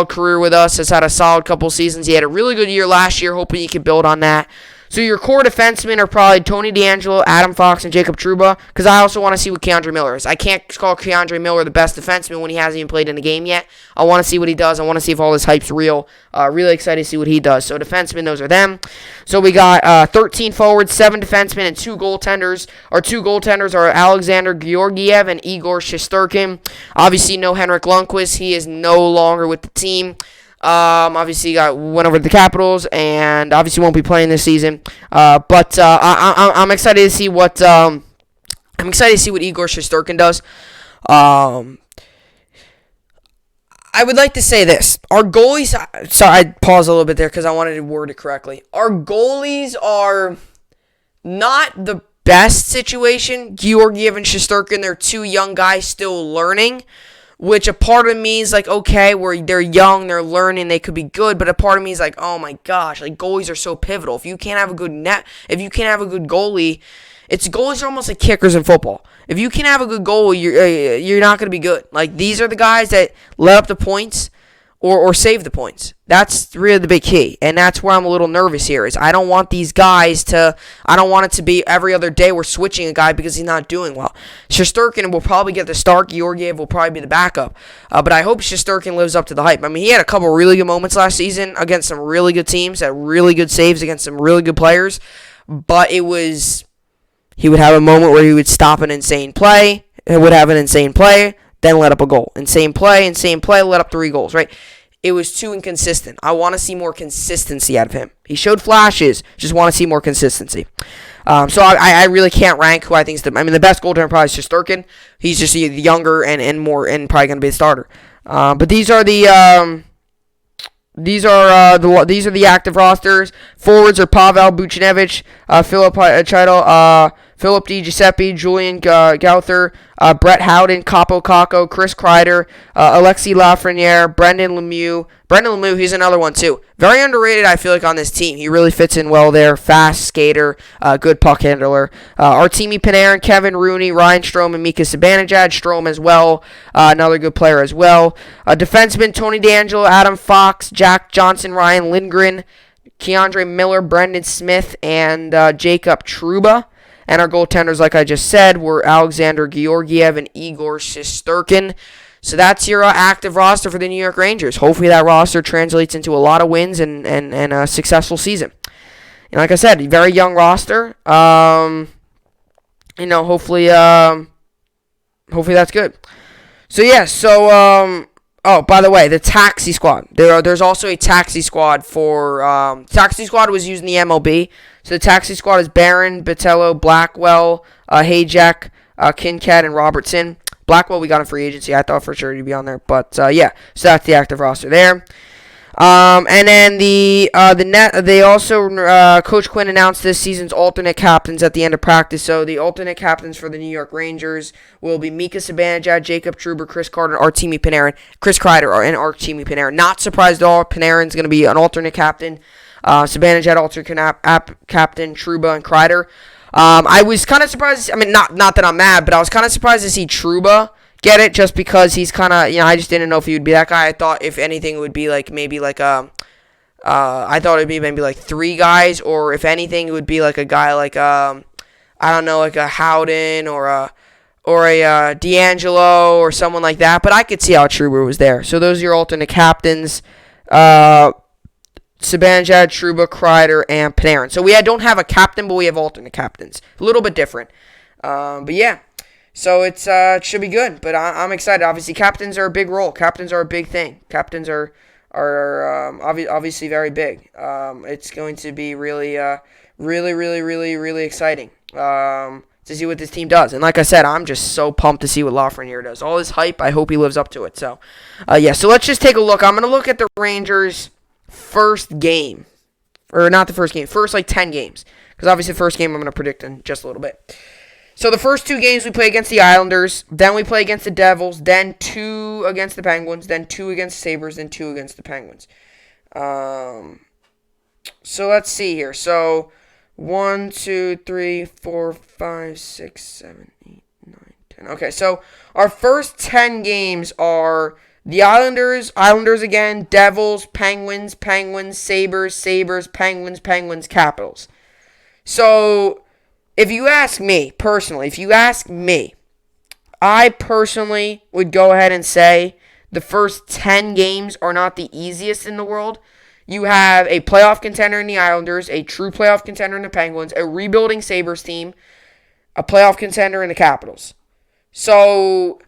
career with us, has had a solid couple seasons. He had a really good year last year, hoping he can build on that. So your core defensemen are probably Tony DeAngelo, Adam Fox, and Jacob Trouba, because I also want to see what Keandre Miller is. I can't call Keandre Miller the best defenseman when he hasn't even played in the game yet. I want to see what he does. I want to see if all this hype's real. Really excited to see what he does. So defensemen, those are them. So we got 13 forwards, 7 defensemen, and 2 goaltenders. Our 2 goaltenders are Alexander Georgiev and Igor Shesterkin. Obviously, no Henrik Lundqvist. He is no longer with the team. Obviously went over to the Capitals, and obviously won't be playing this season. But I'm excited to see what Igor Shesterkin does. I would like to say this: our goalies. Sorry, I paused a little bit there because I wanted to word it correctly. Our goalies are not the best situation. Georgiev and Shesterkin, they're 2 young guys still learning. Which a part of me is like, okay, they're young, they're learning, they could be good, but a part of me is like, oh my gosh, like goalies are so pivotal. If you can't have a good goalie, goalies are almost like kickers in football. If you can't have a good goalie, you're not going to be good. Like these are the guys that let up the points or save the points. That's really the big key, and that's where I'm a little nervous here. Is I don't want these guys to. I don't want it to be every other day we're switching a guy because he's not doing well. Shesterkin will probably get the start. Georgiev will probably be the backup, but I hope Shesterkin lives up to the hype. I mean, he had a couple really good moments last season against some really good teams, had really good saves against some really good players, but he would have a moment where he would stop an insane play. It would have an insane play. Then let up a goal. Insane play, let up 3 goals, right? It was too inconsistent. I want to see more consistency out of him. He showed flashes, just want to see more consistency. So I really can't rank who I think is the best goaltender probably is Shesterkin. He's just younger and more and probably going to be a starter. But these are the active rosters. Forwards are Pavel Buchnevich, Philip Chytil, Philip DiGiuseppe, Julian Gauthier, Brett Howden, Kakko, Chris Kreider, Alexis Lafreniere, Brendan Lemieux. Brendan Lemieux, he's another one too. Very underrated, I feel like, on this team. He really fits in well there. Fast skater, good puck handler. Artemi Panarin, Kevin Rooney, Ryan Strome, and Mika Zibanejad. Strome as well, another good player as well. Defenseman, Tony DeAngelo, Adam Fox, Jack Johnson, Ryan Lindgren, Keandre Miller, Brendan Smith, and Jacob Trouba. And our goaltenders, like I just said, were Alexander Georgiev and Igor Shesterkin. So that's your active roster for the New York Rangers. Hopefully that roster translates into a lot of wins and a successful season. And like I said, very young roster. Hopefully that's good. So yeah, oh, by the way, the taxi squad. There's also a taxi squad for taxi squad was used in the MLB. So the taxi squad is Barron, Botello, Blackwell, Hayek, Kincaid, and Robertson. Blackwell we got in free agency. I thought for sure he'd be on there, but yeah. So that's the active roster there. And then the net. They also Coach Quinn announced this season's alternate captains at the end of practice. So the alternate captains for the New York Rangers will be Mika Zibanejad, Jacob Trouba, Chris Kreider, and Artemi Panarin. Not surprised at all. Panarin's going to be an alternate captain. Zibanejad alternate captain, Trouba and Kreider. I was kind of surprised. I mean, not that I'm mad, but I was kind of surprised to see Trouba get it, just because he's kind of, I just didn't know if he would be that guy. I thought if anything it would be maybe I thought it would be maybe like 3 guys, or if anything it would be like a guy like I don't know, like a Howden or a D'Angelo or someone like that. But I could see how Trouba was there. So those are your alternate captains. Zibanejad, Trouba, Kreider, and Panarin. So we don't have a captain, but we have alternate captains. A little bit different. But yeah. So it should be good. But I'm excited. Obviously, captains are a big role. Captains are a big thing. Captains are obviously very big. It's going to be really exciting to see what this team does. And like I said, I'm just so pumped to see what Lafreniere does. All this hype, I hope he lives up to it. So, yeah. So let's just take a look. I'm going to look at the Rangers' first game. Or not the first game. First, 10 games. Because obviously the first game I'm going to predict in just a little bit. So the first 2 games we play against the Islanders, then we play against the Devils, then 2 against the Penguins, then 2 against the Sabres, then 2 against the Penguins. So let's see here. So 1, 2, 3, 4, 5, 6, 7, 8, 9, 10. Okay, so our first 10 games are the Islanders again, Devils, Penguins, Sabres, Penguins, Capitals. So if you ask me, I personally would go ahead and say the first 10 games are not the easiest in the world. You have a playoff contender in the Islanders, a true playoff contender in the Penguins, a rebuilding Sabres team, a playoff contender in the Capitals. So,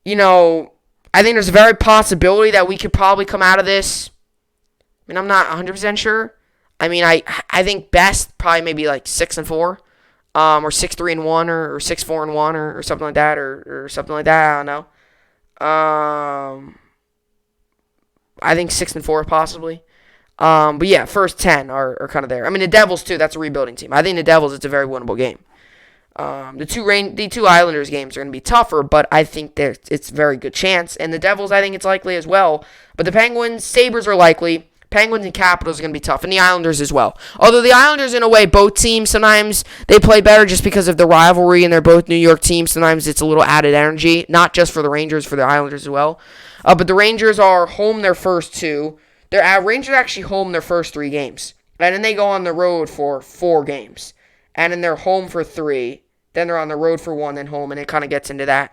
I think there's a very possibility that we could probably come out of this. I mean, I'm not 100% sure. I mean, I think best probably maybe 6-4. Or 6-3-1, or 6-4-1, or something like that, or something like that. I don't know. I think 6-4 possibly. But yeah, first 10 are kind of there. I mean, the Devils too. That's a rebuilding team. I think the Devils, it's a very winnable game. The two Islanders games are going to be tougher, but I think it's a very good chance. And the Devils, I think it's likely as well. But the Penguins, Sabres are likely. Penguins and Capitals are going to be tough, and the Islanders as well. Although the Islanders, in a way, both teams, sometimes they play better just because of the rivalry, and they're both New York teams. Sometimes it's a little added energy, not just for the Rangers, for the Islanders as well. But the Rangers are home their first 2. Rangers actually home their first 3 games. And then they go on the road for 4 games. And then they're home for 3. Then they're on the road for 1, then home, and it kind of gets into that,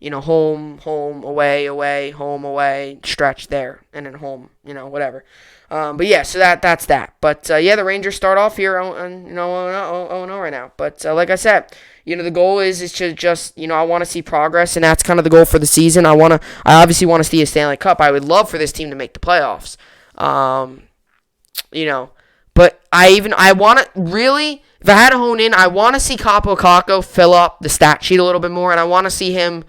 home, away, home, away, stretch there, and then home, whatever. But yeah, so that's that. But yeah, the Rangers start off here, 0-0 right now. But like I said, the goal is to just, I want to see progress, and that's kind of the goal for the season. I obviously want to see a Stanley Cup. I would love for this team to make the playoffs. But I want to really, if I had to hone in, I want to see Kaapo Kakko fill up the stat sheet a little bit more, and I want to see him,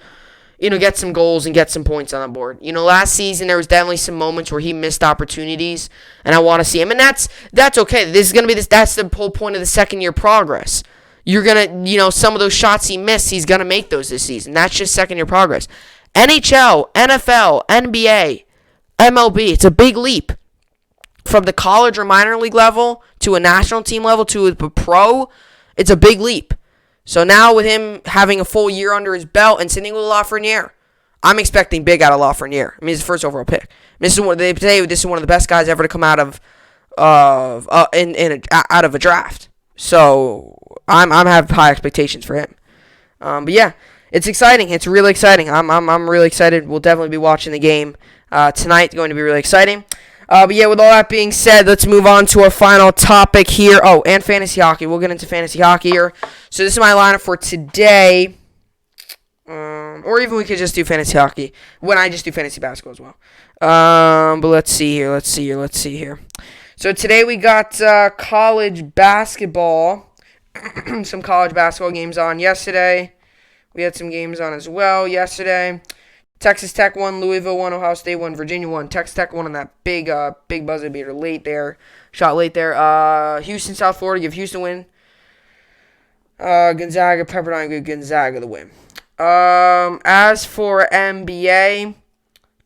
get some goals and get some points on the board. Last season there was definitely some moments where he missed opportunities, and I want to see him, and that's okay. This is gonna be this. That's the whole point of the second year progress. You're gonna, some of those shots he missed, he's gonna make those this season. That's just second year progress. NHL, NFL, NBA, MLB. It's a big leap from the college or minor league level to a national team level to a pro. It's a big leap. So now with him having a full year under his belt and sitting with Lafreniere, I'm expecting big out of Lafreniere. I mean, he's the first overall pick. They say this is one of the best guys ever to come out of out of a draft. So I'm have high expectations for him. But yeah, it's exciting. It's really exciting. I'm really excited. We'll definitely be watching the game tonight. It's going to be really exciting. But yeah, with all that being said, let's move on to our final topic here. Oh, and fantasy hockey. We'll get into fantasy hockey here. So this is my lineup for today. Or even we could just do fantasy hockey when I just do fantasy basketball as well. But let's see here. So today we got college basketball. Some college basketball games on yesterday. We had some games on as well yesterday. Texas Tech won, Louisville won, Ohio State won, Virginia won. Texas Tech won on that big buzzer beater shot late there. Houston, South Florida, give Houston a win. Gonzaga, Pepperdine, give Gonzaga the win. As for NBA,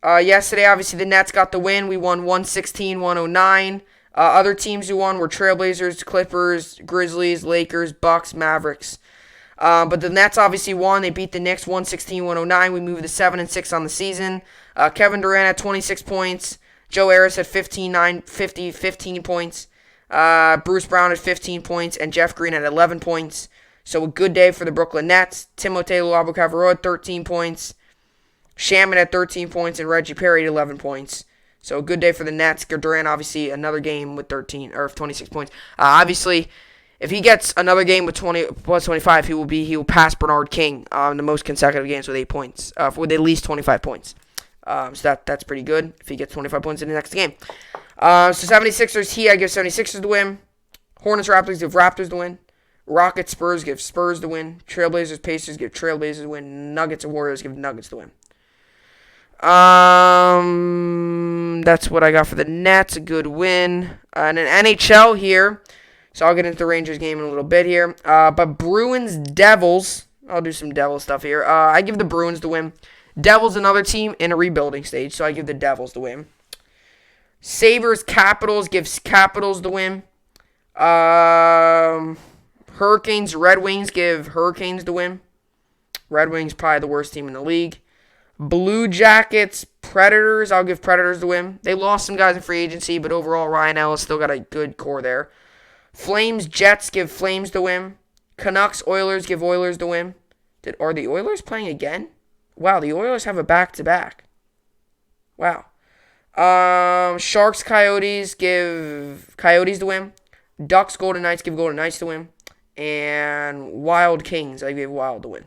yesterday, obviously, the Nets got the win. We won 116-109. Other teams who won were Trailblazers, Clippers, Grizzlies, Lakers, Bucks, Mavericks. But the Nets obviously won. They beat the Knicks 116-109. We moved to 7-6 on the season. Kevin Durant had 26 points. Joe Harris had 15 points. Bruce Brown had 15 points. And Jeff Green had 11 points. So a good day for the Brooklyn Nets. Timothé Luwawu-Cabarrot had 13 points. Shaman had 13 points. And Reggie Perry had 11 points. So a good day for the Nets. Durant, obviously, another game with 26 points. Obviously, if he gets another game with 20 plus 25, he will pass Bernard King the most consecutive games with 8 points, with at least 25 points. So that's pretty good if he gets 25 points in the next game. So 76ers, I give 76ers the win. Hornets, Raptors, give Raptors the win. Rockets, Spurs, give Spurs the win. Trailblazers, Pacers, give Trailblazers the win. Nuggets and Warriors, give Nuggets the win. That's what I got for the Nets. A good win. And an NHL here. So I'll get into the Rangers game in a little bit here. But Bruins, Devils. I'll do some Devil stuff here. I give the Bruins the win. Devils, another team in a rebuilding stage. So I give the Devils the win. Sabres, Capitals, gives Capitals the win. Hurricanes, Red Wings, give Hurricanes the win. Red Wings, probably the worst team in the league. Blue Jackets, Predators, I'll give Predators the win. They lost some guys in free agency, but overall, Ryan Ellis still got a good core there. Flames, Jets, give Flames the win. Canucks, Oilers, give Oilers the win. Are the Oilers playing again? Wow, the Oilers have a back-to-back. Wow. Sharks, Coyotes, give Coyotes the win. Ducks, Golden Knights, give Golden Knights the win. And Wild Kings, I give Wild the win.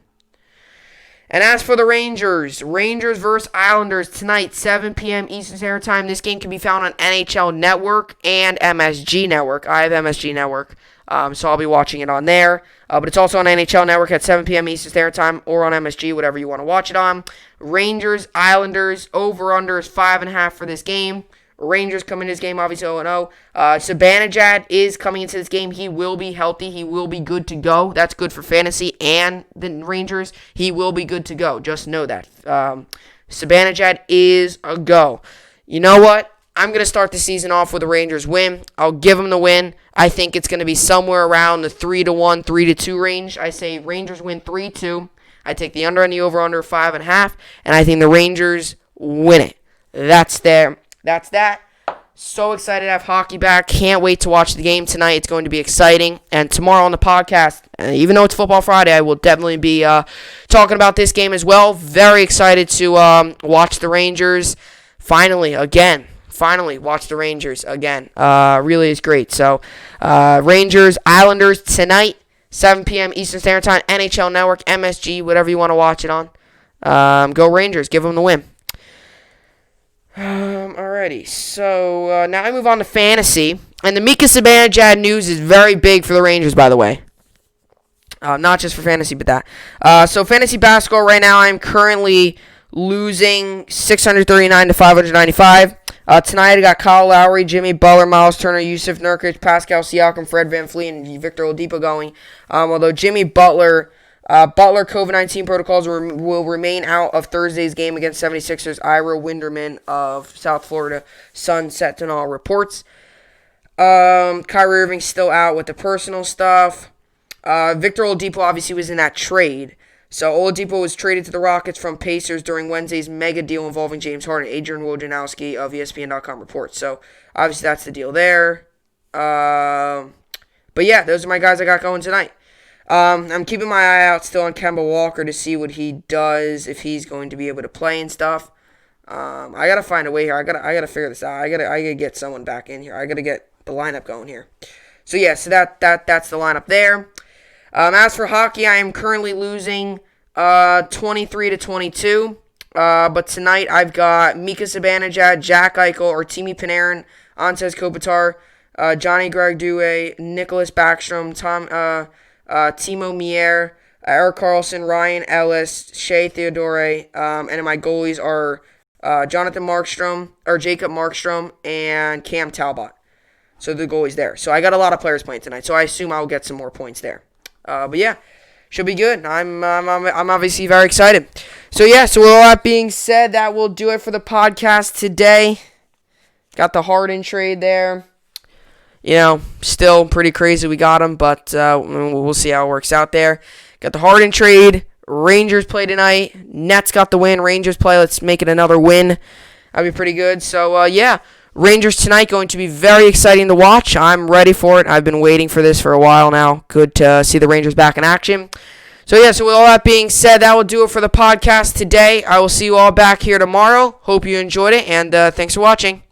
And as for the Rangers versus Islanders tonight, 7 p.m. Eastern Standard Time. This game can be found on NHL Network and MSG Network. I have MSG Network, so I'll be watching it on there. But it's also on NHL Network at 7 p.m. Eastern Standard Time or on MSG, whatever you want to watch it on. Rangers, Islanders, over-under is 5.5 for this game. Rangers come into this game, obviously 0-0. Zibanejad is coming into this game. He will be healthy. He will be good to go. That's good for fantasy and the Rangers. He will be good to go. Just know that. Zibanejad is a go. You know what? I'm going to start the season off with a Rangers win. I'll give them the win. I think it's going to be somewhere around the 3-1, 3-2 range. I say Rangers win 3-2. I take the under and the over-under 5.5, and I think the Rangers win it. That's that. So excited to have hockey back. Can't wait to watch the game tonight. It's going to be exciting. And tomorrow on the podcast, even though it's Football Friday, I will definitely be talking about this game as well. Very excited to watch the Rangers. Finally watch the Rangers again. Really is great. So, Rangers, Islanders tonight, 7 p.m. Eastern Standard Time, NHL Network, MSG, whatever you want to watch it on. Go Rangers. Give them the win. Alrighty, so now I move on to fantasy, and the Mika Zibanejad news is very big for the Rangers, by the way. Not just for fantasy, but that. So fantasy basketball right now, I'm currently losing 639 to 595. Tonight I got Kyle Lowry, Jimmy Butler, Miles Turner, Yusuf Nurkic, Pascal Siakam, Fred VanVleet, and Victor Oladipo going. Although Jimmy Butler COVID-19 protocols will remain out of Thursday's game against 76ers. Ira Winderman of South Florida Sun Sentinel reports. Kyrie Irving still out with the personal stuff. Victor Oladipo obviously was in that trade. So Oladipo was traded to the Rockets from Pacers during Wednesday's mega deal involving James Harden. Adrian Wojnarowski of ESPN.com reports. So obviously that's the deal there. But yeah, those are my guys I got going tonight. I'm keeping my eye out still on Kemba Walker to see what he does, if he's going to be able to play and stuff. I gotta find a way here. I gotta figure this out. I gotta get someone back in here. I gotta get the lineup going here. So yeah, so that's the lineup there. As for hockey, I am currently losing 23-22. But tonight I've got Mika Zibanejad, Jack Eichel, Artemi Panarin, Anses Kopitar, Johnny Gaudreau, Nicholas Backstrom, Timo Meier, Erik Karlsson, Ryan Ellis, Shea Theodore, and my goalies are Jacob Markstrom, and Cam Talbot. So the goalies there. So I got a lot of players playing tonight. So I assume I'll get some more points there. But yeah, should be good. I'm obviously very excited. So yeah, so with all that being said, that will do it for the podcast today. Got the Harden trade there. Still pretty crazy we got him, but we'll see how it works out there. Got the Harden trade. Rangers play tonight. Nets got the win. Rangers play. Let's make it another win. That'd be pretty good. So, yeah, Rangers tonight going to be very exciting to watch. I'm ready for it. I've been waiting for this for a while now. Good to see the Rangers back in action. So, yeah, so with all that being said, that will do it for the podcast today. I will see you all back here tomorrow. Hope you enjoyed it, and thanks for watching.